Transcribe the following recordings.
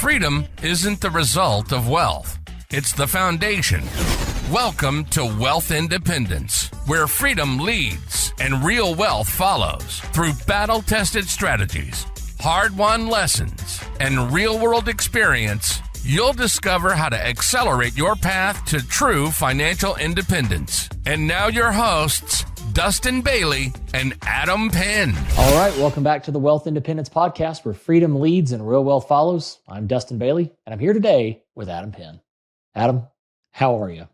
freedom isn't the result of wealth. It's the foundation. Welcome to Wealth Independence, where freedom leads and real wealth follows through battle-tested strategies, hard-won lessons, and real-world experience. You'll discover how to accelerate your path to true financial independence. And now your hosts, Dustin Bailey and Adam Penn. All right, welcome back to the Wealth Independence Podcast, where freedom leads and real wealth follows. I'm Dustin Bailey, and I'm here today with Adam Penn. Adam, how are you?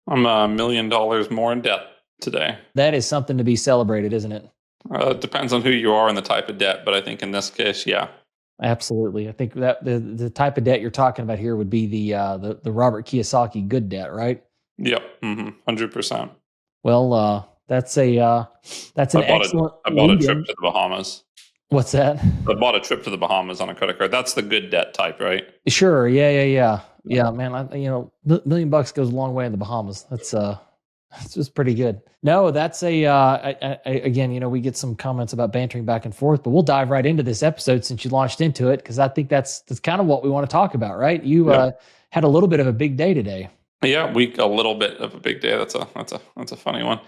I'm $1 million more in debt today. That is something to be celebrated, isn't it? It depends on who you are and the type of debt, but I think in this case, yeah. Absolutely. I think that the type of debt you're talking about here would be the Robert Kiyosaki good debt, right? Yep, 100%. Well, that's an excellent. I bought a trip to the Bahamas. What's that? I bought a trip to the Bahamas on a credit card. That's the good debt type, right? Sure. Yeah, man. $1 million goes a long way in the Bahamas. That's just pretty good. No, that's again, we get some comments about bantering back and forth, but we'll dive right into this episode since you launched into it, because I think that's kind of what we want to talk about, right? You had a little bit of a big day today. Yeah, a little bit of a big day. That's a funny one.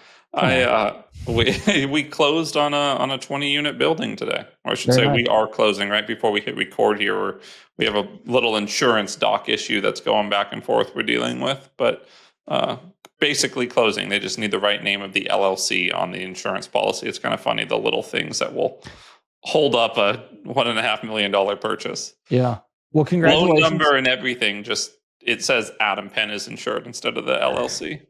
We closed on a 20-unit building today, or I should say, we are closing right before we hit record here. We have a little insurance doc issue that's going back and forth we're dealing with, but basically closing. They just need the right name of the LLC on the insurance policy. It's kind of funny, the little things that will hold up a $1.5 million purchase. Yeah. Well, congratulations. Loan number and everything. Just it says Adam Penn is insured instead of the LLC.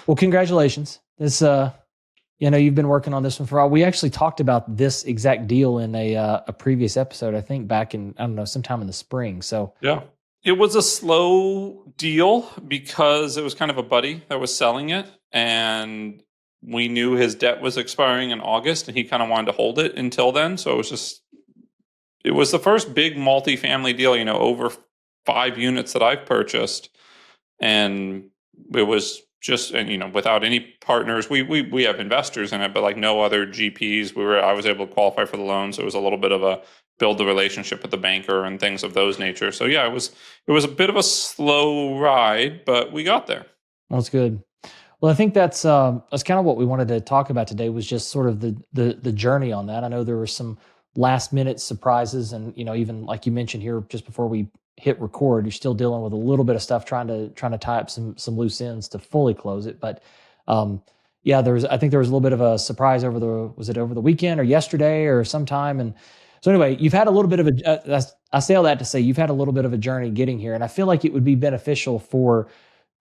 Well, congratulations. This, you've been working on this one for a while. We actually talked about this exact deal in a previous episode, I think back in, sometime in the spring. So yeah, it was a slow deal because it was kind of a buddy that was selling it, and we knew his debt was expiring in August, and he kind of wanted to hold it until then. So it was the first big multifamily deal, over 5 units that I've purchased, and it was just, and without any partners. We have investors in it, but like no other GPs. I was able to qualify for the loan, so it was a little bit of a build the relationship with the banker and things of those nature. So yeah, it was a bit of a slow ride, but we got there. That's good. Well, I think that's kind of what we wanted to talk about today, was just sort of the journey on that. I know there were some last minute surprises, and even like you mentioned here just before we hit record, you're still dealing with a little bit of stuff trying to tie up some loose ends to fully close it. But I think there was a little bit of a surprise over the weekend or yesterday or sometime. And so anyway, you've had a little bit of I say all that to say you've had a little bit of a journey getting here. And I feel like it would be beneficial for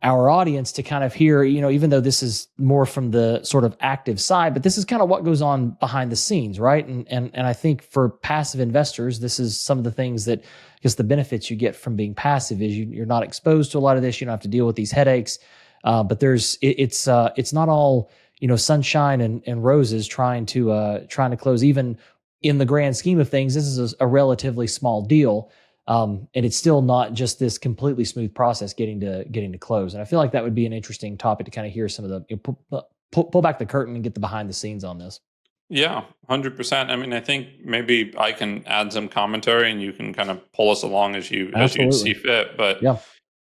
our audience to kind of hear, even though this is more from the sort of active side, but this is kind of what goes on behind the scenes, right? And I think for passive investors, this is some of the things that, I guess, the benefits you get from being passive is you're not exposed to a lot of this. You don't have to deal with these headaches. But it's not all, sunshine and roses trying to close. Even in the grand scheme of things, this is a relatively small deal. And it's still not just this completely smooth process getting to close. And I feel like that would be an interesting topic to kind of hear some of the pull back the curtain and get the behind the scenes on this. Yeah, 100%. I mean, I think maybe I can add some commentary and you can kind of pull us along as you see fit. But yeah.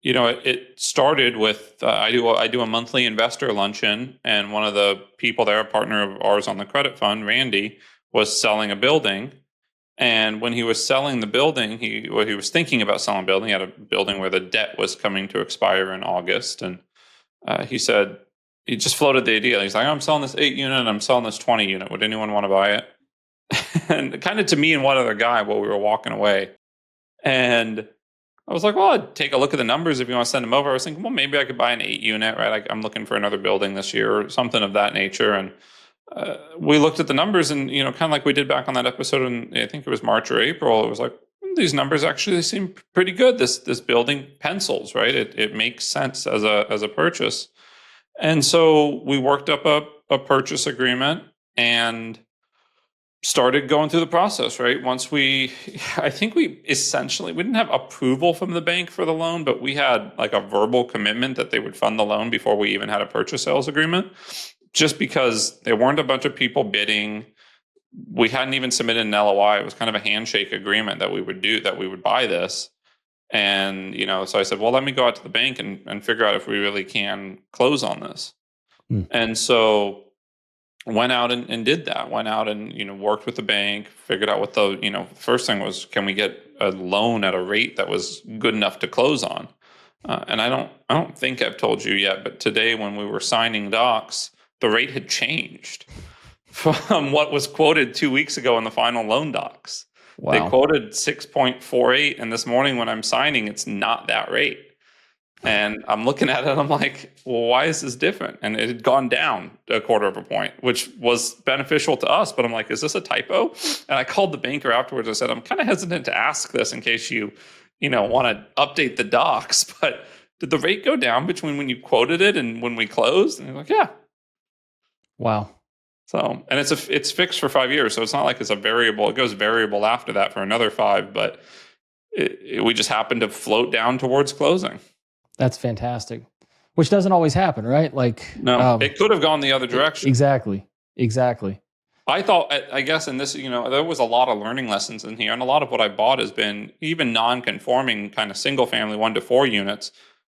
It started with I do a monthly investor luncheon, and one of the people there, a partner of ours on the credit fund, Randy, was selling a building. And when he was selling the building, he was thinking about selling a building. He had a building where the debt was coming to expire in August. And he said, he just floated the idea. He's like, I'm selling this 8-unit and I'm selling this 20-unit. Would anyone want to buy it? And kind of to me and one other guy while we were walking away. And I was like, well, I'd take a look at the numbers if you want to send them over. I was thinking, well, maybe I could buy an 8-unit, right? I'm looking for another building this year or something of that nature. And we looked at the numbers and, kind of like we did back on that episode in, I think it was March or April, it was like, these numbers actually seem pretty good. This building pencils, right? It makes sense as a purchase. And so we worked up a purchase agreement and started going through the process, right? I think we didn't have approval from the bank for the loan, but we had like a verbal commitment that they would fund the loan before we even had a purchase sales agreement, just because there weren't a bunch of people bidding. we hadn't even submitted an LOI. It was kind of a handshake agreement that we would buy this. And, so I said, well, let me go out to the bank and figure out if we really can close on this. And so went out and did that. Went out and, worked with the bank, figured out what the, first thing was, can we get a loan at a rate that was good enough to close on? And I don't think I've told you yet, but today when we were signing docs, the rate had changed from what was quoted 2 weeks ago in the final loan docs. Wow. They quoted 6.48, and this morning when I'm signing, it's not that rate. And I'm looking at it, and I'm like, well, why is this different? And it had gone down a quarter of a point, which was beneficial to us. But I'm like, is this a typo? And I called the banker afterwards. I said, I'm kind of hesitant to ask this in case you want to update the docs. But did the rate go down between when you quoted it and when we closed? And they're like, yeah. Wow. So, and it's fixed for 5 years. So it's not like it's a variable. It goes variable after that for another 5. But we just happened to float down towards closing. That's fantastic, which doesn't always happen, right? Like, no, it could have gone the other direction. Exactly. I thought, I guess in this, there was a lot of learning lessons in here. And a lot of what I bought has been even non-conforming kind of single family 1 to 4 units.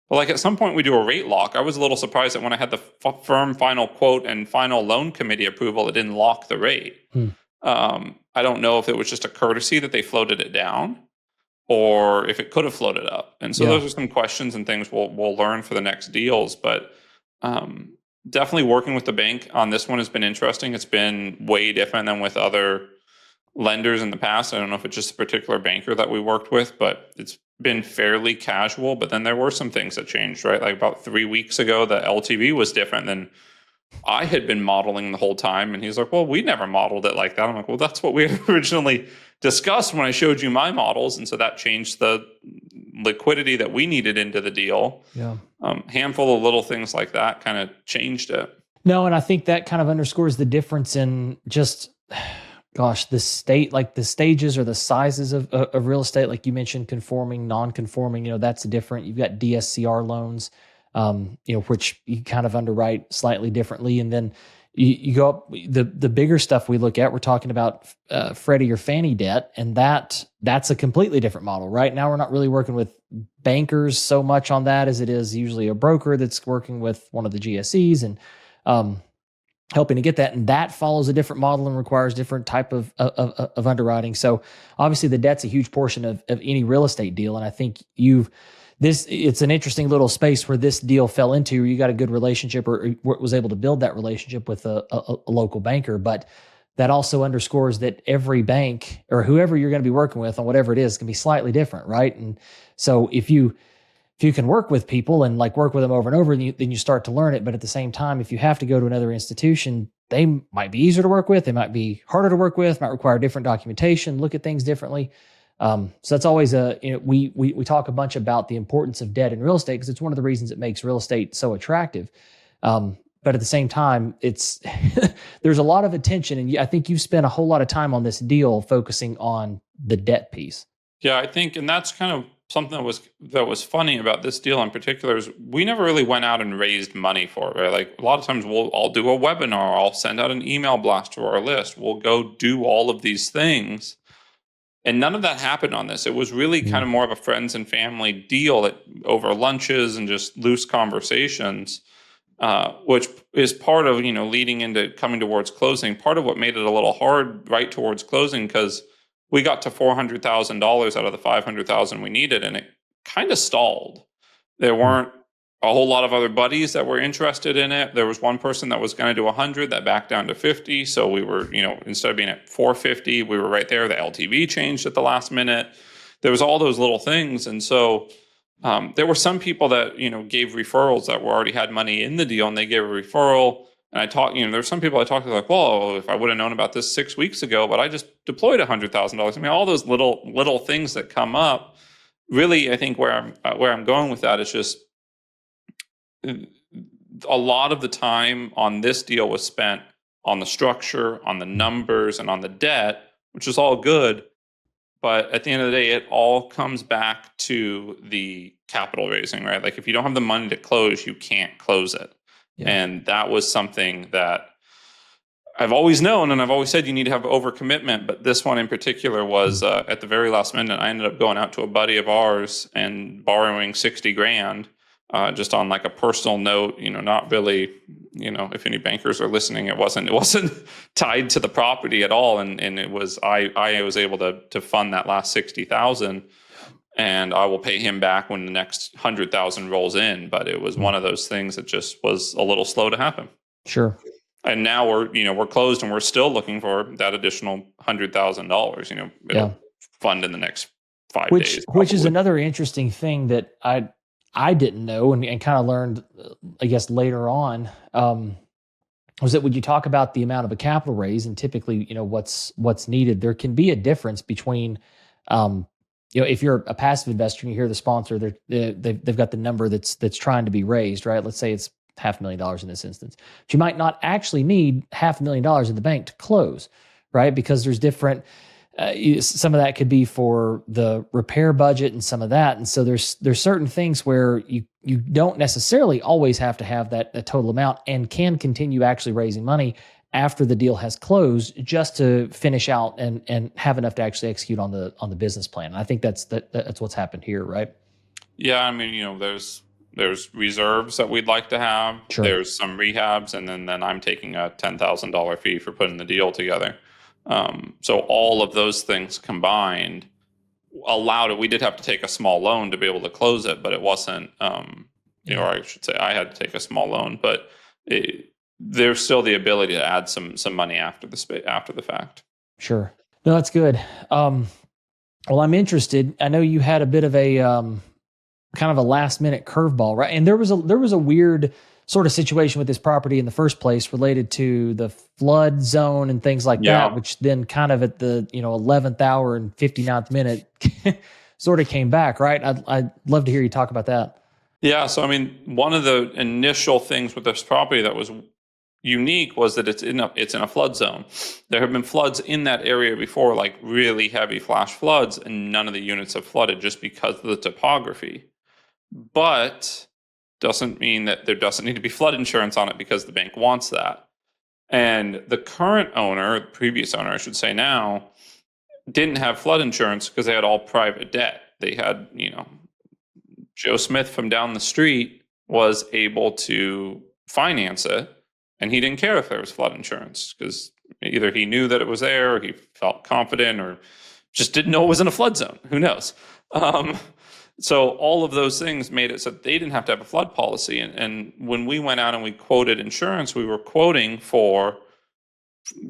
But like at some point we do a rate lock. I was a little surprised that when I had the firm final quote and final loan committee approval, it didn't lock the rate. I don't know if it was just a courtesy that they floated it down, or if it could have floated up. And so those are some questions and things we'll learn for the next deals. But definitely working with the bank on this one has been interesting. It's been way different than with other lenders in the past. I don't know if it's just a particular banker that we worked with, but it's been fairly casual. But then there were some things that changed, right? Like about 3 weeks ago, the LTV was different than I had been modeling the whole time. And he's like, well, we never modeled it like that. I'm like, well, that's what we had originally discussed when I showed you my models. And so that changed the liquidity that we needed into the deal. Yeah. Handful of little things like that kind of changed it. No, and I think that kind of underscores the difference in just, the state, like the stages or the sizes of real estate. Like you mentioned, conforming, non-conforming, that's different. You've got DSCR loans, which you kind of underwrite slightly differently. And then you go up, the bigger stuff we look at, we're talking about Freddie or Fannie debt, and that's a completely different model. Right now, we're not really working with bankers so much on that as it is usually a broker that's working with one of the GSEs and helping to get that. And that follows a different model and requires different type of underwriting. So obviously the debt's a huge portion of any real estate deal. And I think it's an interesting little space where this deal fell into, where you got a good relationship or was able to build that relationship with a local banker. But that also underscores that every bank or whoever you're going to be working with on whatever it is can be slightly different, right? And so if you can work with people and like work with them over and over, then you start to learn it. But at the same time, if you have to go to another institution, they might be easier to work with. They might be harder to work with, might require different documentation, look at things differently. So that's always we talk a bunch about the importance of debt in real estate because it's one of the reasons it makes real estate so attractive. But at the same time, it's there's a lot of attention, and I think you've spent a whole lot of time on this deal focusing on the debt piece. Yeah, I think, and that's kind of something that was funny about this deal in particular is we never really went out and raised money for it, right? Like a lot of times I'll do a webinar, I'll send out an email blast to our list, we'll go do all of these things. And none of that happened on this. It was really kind of more of a friends and family deal over lunches and just loose conversations, which is part of, leading into coming towards closing. Part of what made it a little hard right towards closing, because we got to $400,000 out of the $500,000 we needed, and it kind of stalled. There weren't a whole lot of other buddies that were interested in it. There was one person that was going to do 100 that backed down to 50. So we were, instead of being at 450, we were right there. The LTV changed at the last minute. There was all those little things. And so there were some people that, gave referrals that already had money in the deal, and they gave a referral. And I talked, there's some people I talked to like, well, if I would have known about this 6 weeks ago, but I just deployed $100,000. I mean, all those little things that come up. Really, I think where I'm going with that is just a lot of the time on this deal was spent on the structure, on the numbers, and on the debt, which is all good. But at the end of the day, it all comes back to the capital raising, right? Like if you don't have the money to close, you can't close it. Yeah. And that was something that I've always known, and I've always said you need to have overcommitment, but this one in particular was at the very last minute. I ended up going out to a buddy of ours and borrowing 60 grand just on like a personal note, not really, if any bankers are listening, it wasn't tied to the property at all. And it was, I was able to fund that last 60,000, and I will pay him back when the next 100,000 rolls in. But it was one of those things that just was a little slow to happen. Sure. And now we're closed, and we're still looking for that additional $100,000. It'll fund in the next 5 days. Which is another interesting thing that I didn't know and kind of learned, I guess, later on, was that when you talk about the amount of a capital raise and typically, what's needed, there can be a difference between, if you're a passive investor and you hear the sponsor, they've got the number that's trying to be raised, right? Let's say it's $500,000 in this instance, but you might not actually need $500,000 in the bank to close, right? Because there's different, some of that could be for the repair budget and some of that. And so there's certain things where you don't necessarily always have to have that total amount, and can continue actually raising money after the deal has closed just to finish out and have enough to actually execute on the business plan. And I think that's what's happened here, right? Yeah. I mean, there's reserves that we'd like to have. Sure. There's some rehabs, and then I'm taking a $10,000 fee for putting the deal together. So all of those things combined allowed it. We did have to take a small loan to be able to close it, but it wasn't, or I should say I had to take a small loan, but there's still the ability to add some money after the fact. Sure. No, that's good. Well, I'm interested. I know you had a bit of a, kind of a last minute curveball, right? And there was a weird sort of situation with this property in the first place related to the flood zone and things like that, which then kind of at the 11th hour and 59th minute sort of came back, right? I'd love to hear you talk about that. Yeah. So, I mean, one of the initial things with this property that was unique was that it's in a flood zone. There have been floods in that area before, like really heavy flash floods, and none of the units have flooded just because of the topography. But doesn't mean that there doesn't need to be flood insurance on it because the bank wants that. And the current owner, the previous owner, I should say now, didn't have flood insurance because they had all private debt. They had, Joe Smith from down the street was able to finance it, and he didn't care if there was flood insurance because either he knew that it was there, or he felt confident, or just didn't know it was in a flood zone. Who knows? So all of those things made it so they didn't have to have a flood policy. And when we went out and we quoted insurance, we were quoting for,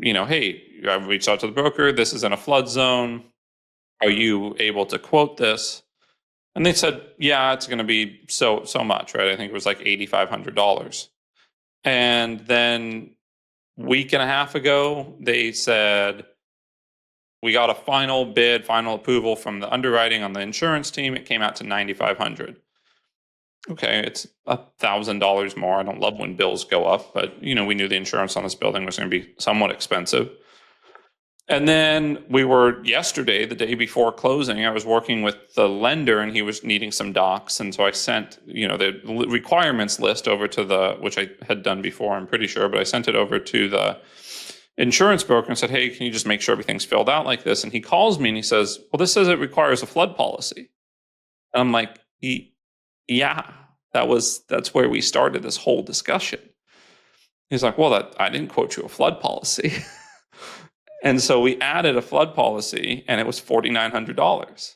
hey, I reached out to the broker. This is in a flood zone. Are you able to quote this? And they said, yeah, it's going to be so much, right? I think it was like $8,500. And then a week and a half ago, they said, we got a final approval from the underwriting on the insurance team. It came out to $9,500. Okay, it's $1,000 more. I don't love when bills go up, but we knew the insurance on this building was going to be somewhat expensive. And then yesterday, the day before closing, I was working with the lender, and he was needing some docs. And so I sent, the requirements list over to which I had done before, I'm pretty sure, but I sent it over to the insurance broker and said, hey, can you just make sure everything's filled out like this? And he calls me and he says, well, this says it requires a flood policy. And I'm like, yeah, that's where we started this whole discussion. He's like, well, I didn't quote you a flood policy. And so we added a flood policy, and it was $4,900.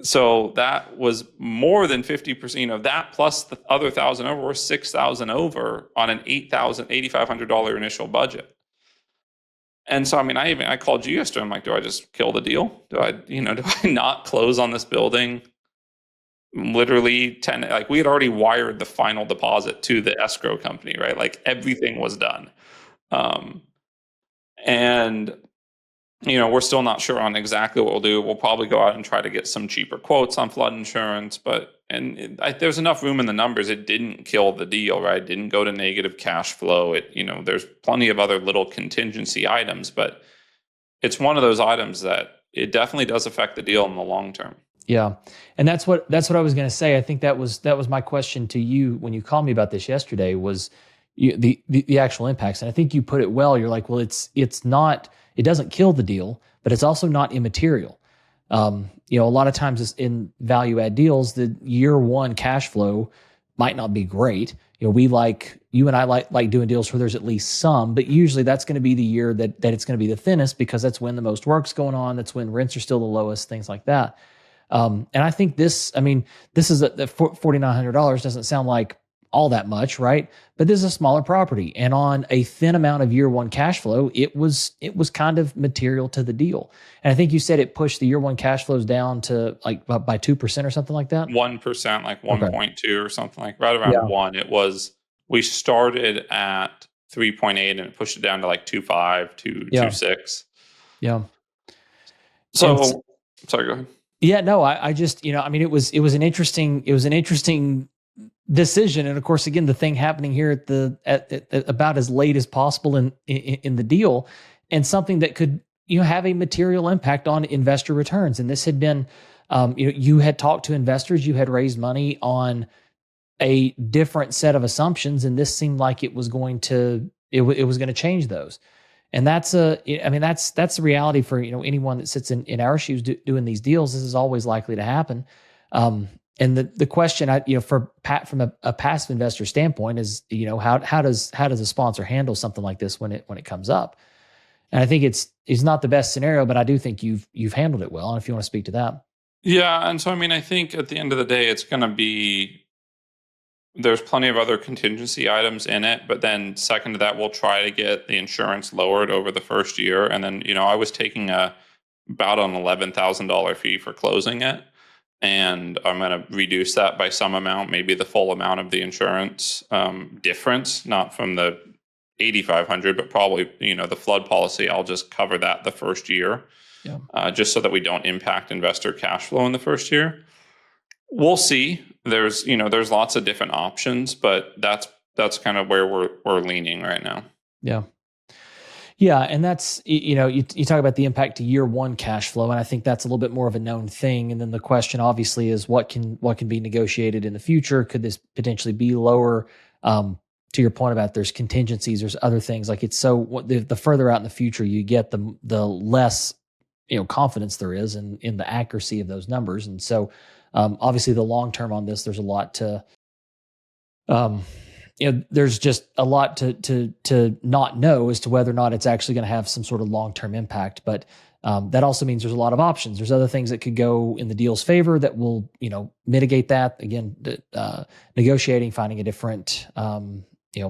So that was more than 50% of that, plus the other $1,000 over, or $6,000 over on an $8,500 initial budget. And so, I mean, I called you yesterday. I'm like, do I just kill the deal? Do I not close on this building? Literally we had already wired the final deposit to the escrow company, right? Like everything was done. And we're still not sure on exactly what we'll do. We'll probably go out and try to get some cheaper quotes on flood insurance, there's enough room in the numbers. It didn't kill the deal, right? It didn't go to negative cash flow. There's plenty of other little contingency items, but it's one of those items that it definitely does affect the deal in the long term. Yeah. And that's what I was going to say. I think that was my question to you when you called me about this yesterday was, the actual impacts. And I think you put it well. You're like, well, it doesn't kill the deal, but it's also not immaterial. A lot of times in value add deals, the year one cash flow might not be great. You and I like doing deals where there's at least some, but usually that's going to be the year that it's going to be the thinnest, because that's when the most work's going on. That's when rents are still the lowest, things like that. And I think this is the $4,900 doesn't sound like all that much, right? But this is a smaller property, and on a thin amount of year one cash flow, it was kind of material to the deal. And I think you said it pushed the year one cash flows down to like by 2% or something like that. 1%, like 1.2 or something, like right around Yeah. 1. It was, we started at 3.8 and it pushed it down to like 2.5, 2.6. Yeah. So, sorry, go ahead. Yeah, no, I just, it was an interesting decision. And of course, again, the thing happening here at about as late as possible in the deal, and something that could, have a material impact on investor returns. And this had been, you had talked to investors, you had raised money on a different set of assumptions, and this seemed like it was going to change those. And that's the reality for anyone that sits in our shoes doing these deals. This is always likely to happen. And the question, for Pat, from a passive investor standpoint, is how does a sponsor handle something like this when it comes up? And I think it's not the best scenario, but I do think you've handled it well. And if you want to speak to that, yeah. And so I think at the end of the day, it's going to be, there's plenty of other contingency items in it, but then second to that, we'll try to get the insurance lowered over the first year. And then, I was taking about an $11,000 fee for closing it, and I'm going to reduce that by some amount, maybe the full amount of the insurance difference, not from the $8,500, but probably, the flood policy. I'll just cover that the first year, just so that we don't impact investor cash flow in the first year. We'll see. There's lots of different options, but that's kind of where we're leaning right now. Yeah. Yeah. And that's, you talk about the impact to year one cash flow. And I think that's a little bit more of a known thing. And then the question obviously is what can be negotiated in the future? Could this potentially be lower? To your point about there's contingencies, there's other things, like it's so the further out in the future you get, the less, confidence there is in the accuracy of those numbers. And so, obviously the long term on this, there's a lot to, there's just a lot to not know as to whether or not it's actually going to have some sort of long-term impact. But that also means there's a lot of options. There's other things that could go in the deal's favor that will, mitigate that. Again, negotiating, finding a different,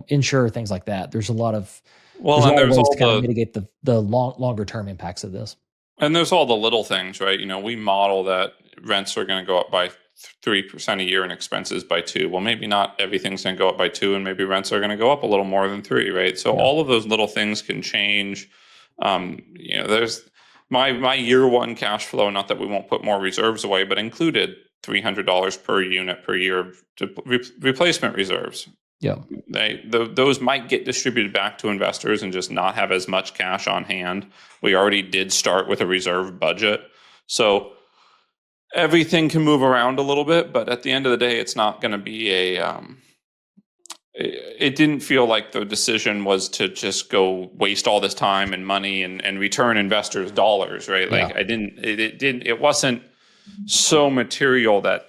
insurer, things like that. There's a lot of, ways to kind of mitigate the longer term impacts of this. And there's all the little things, right? We model that rents are going to go up by 3% a year and expenses by 2%. Well, maybe not everything's going to go up by 2%, and maybe rents are going to go up a little more than 3%, right? So all of those little things can change. There's my year one cash flow, not that we won't put more reserves away, but included $300 per unit per year to replacement reserves. Yeah. Those might get distributed back to investors and just not have as much cash on hand. We already did start with a reserve budget. So everything can move around a little bit, but at the end of the day, it's not going to be it didn't feel like the decision was to just go waste all this time and money and return investors dollars, right? Like it wasn't so material that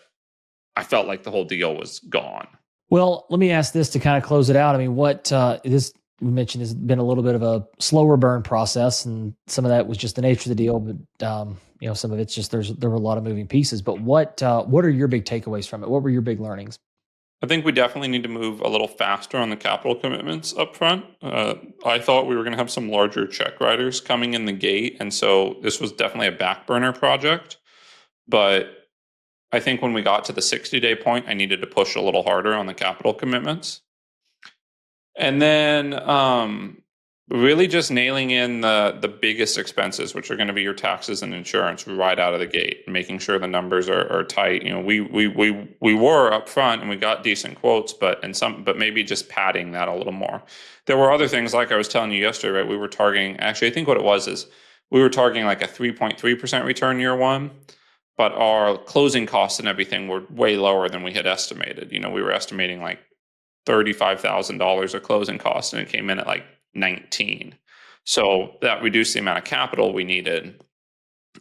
I felt like the whole deal was gone. Well, let me ask this to kind of close it out. I mean, what this we mentioned has been a little bit of a slower burn process, and some of that was just the nature of the deal. But some of it's just there were a lot of moving pieces. But what are your big takeaways from it? What were your big learnings? I think we definitely need to move a little faster on the capital commitments up front. I thought we were going to have some larger check writers coming in the gate, and so this was definitely a back burner project. But I think when we got to the 60-day point, I needed to push a little harder on the capital commitments. And then really just nailing in the biggest expenses, which are going to be your taxes and insurance right out of the gate, making sure the numbers are tight. We were up front and we got decent quotes, but maybe just padding that a little more. There were other things, like I was telling you yesterday, right? We were targeting, actually, I think what it was is we were targeting like a 3.3% return year one. But our closing costs and everything were way lower than we had estimated. We were estimating like $35,000 of closing costs, and it came in at like 19. So that reduced the amount of capital we needed,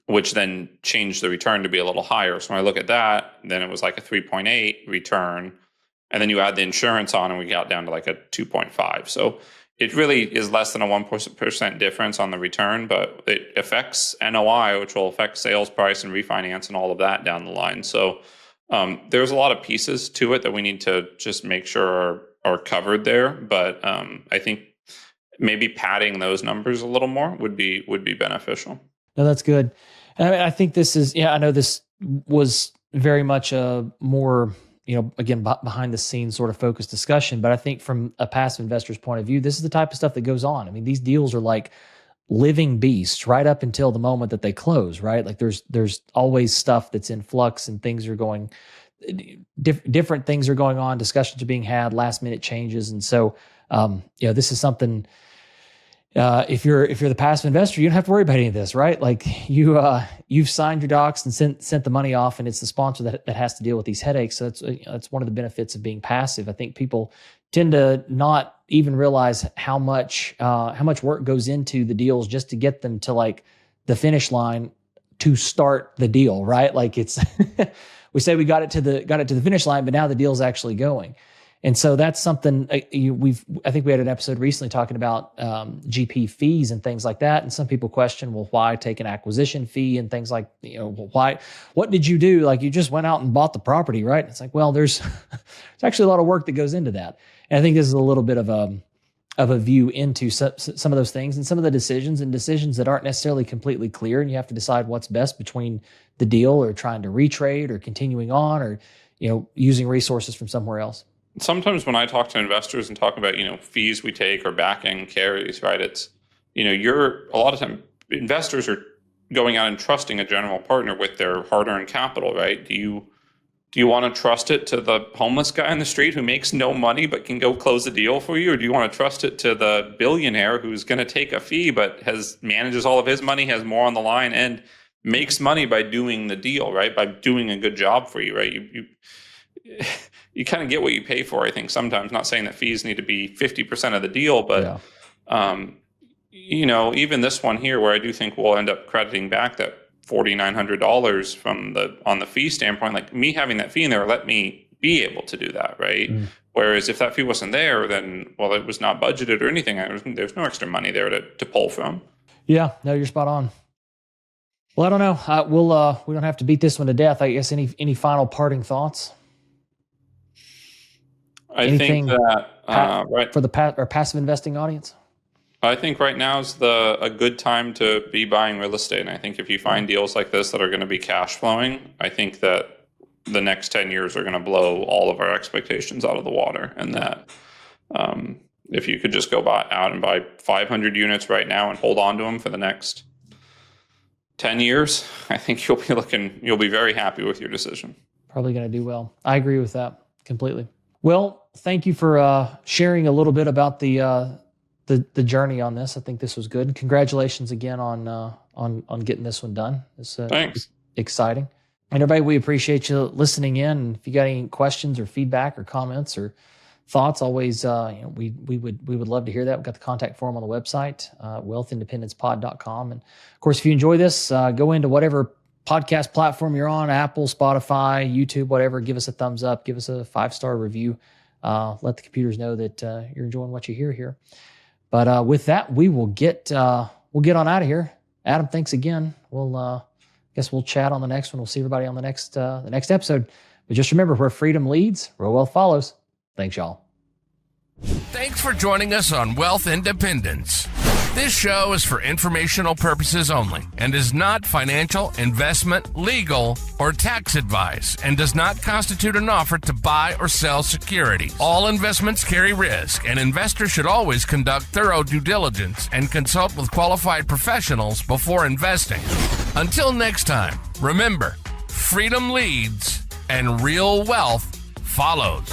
which then changed the return to be a little higher. So when I look at that, then it was like a 3.8 return. And then you add the insurance on, and we got down to like a 2.5. So it really is less than a 1% difference on the return, but it affects NOI, which will affect sales price and refinance and all of that down the line. So there's a lot of pieces to it that we need to just make sure are covered there. But I think maybe padding those numbers a little more would be beneficial. No, that's good. And I think this is, I know this was very much a more, again, behind the scenes sort of focused discussion, but I think from a passive investor's point of view, this is the type of stuff that goes on. I mean, these deals are like living beasts right up until the moment that they close, right? Like there's always stuff that's in flux, and things are going, different things are going on, discussions are being had, last minute changes. And so, this is something, if you're the passive investor, you don't have to worry about any of this, right? Like you've signed your docs and sent the money off, and it's the sponsor that has to deal with these headaches. So that's one of the benefits of being passive. I think people tend to not even realize how much work goes into the deals just to get them to like the finish line to start the deal, right? Like it's we say we got it to the finish line, but now the deal's actually going. And so that's something I think we had an episode recently talking about GP fees and things like that. And some people question, well, why take an acquisition fee and things like, what did you do? Like you just went out and bought the property, right? It's like, well, there's actually a lot of work that goes into that. And I think this is a little bit of a view into some of those things and some of the decisions that aren't necessarily completely clear. And you have to decide what's best between the deal or trying to retrade or continuing on or, using resources from somewhere else. Sometimes when I talk to investors and talk about, fees we take or back-end carries, right? It's, a lot of time investors are going out and trusting a general partner with their hard-earned capital, right? Do you want to trust it to the homeless guy on the street who makes no money but can go close the deal for you? Or do you want to trust it to the billionaire who's going to take a fee but manages all of his money, has more on the line, and makes money by doing the deal, right? By doing a good job for you, right? You kind of get what you pay for, I think, sometimes. Not saying that fees need to be 50% of the deal, but, even this one here where I do think we'll end up crediting back that $4,900 on the fee standpoint, like me having that fee in there let me be able to do that, right? Whereas if that fee wasn't there, then, well, it was not budgeted or anything. There's no extra money there to pull from. Yeah, no, you're spot on. Well, I don't know. We don't have to beat this one to death. I guess any final parting thoughts? Anything think that right for the passive investing audience? I think right now is a good time to be buying real estate. And I think if you find deals like this that are going to be cash flowing, I think that the next 10 years are going to blow all of our expectations out of the water. And that if you could just go out and buy 500 units right now and hold on to them for the next 10 years, I think you'll be very happy with your decision. Probably going to do well. I agree with that completely. Well, thank you for sharing a little bit about the journey on this. I think this was good. Congratulations again on getting this one done. Thanks. Exciting. And everybody, we appreciate you listening in. And if you got any questions or feedback or comments or thoughts, always we would love to hear that. We've got the contact form on the website, wealthindependencepod.com. And of course, if you enjoy this, go into whatever podcast platform you're on, Apple, Spotify, YouTube, whatever. Give us a thumbs up. Give us a 5-star review. Let the computers know that you're enjoying what you hear here. But with that, we'll get on out of here. Adam, thanks again. Guess we'll chat on the next one. We'll see everybody on the next episode. But just remember, where freedom leads, real wealth follows. Thanks, y'all. Thanks for joining us on Wealth Independence. This show is for informational purposes only and is not financial, investment, legal, or tax advice and does not constitute an offer to buy or sell securities. All investments carry risk, and investors should always conduct thorough due diligence and consult with qualified professionals before investing. Until next time, remember, freedom leads and real wealth follows.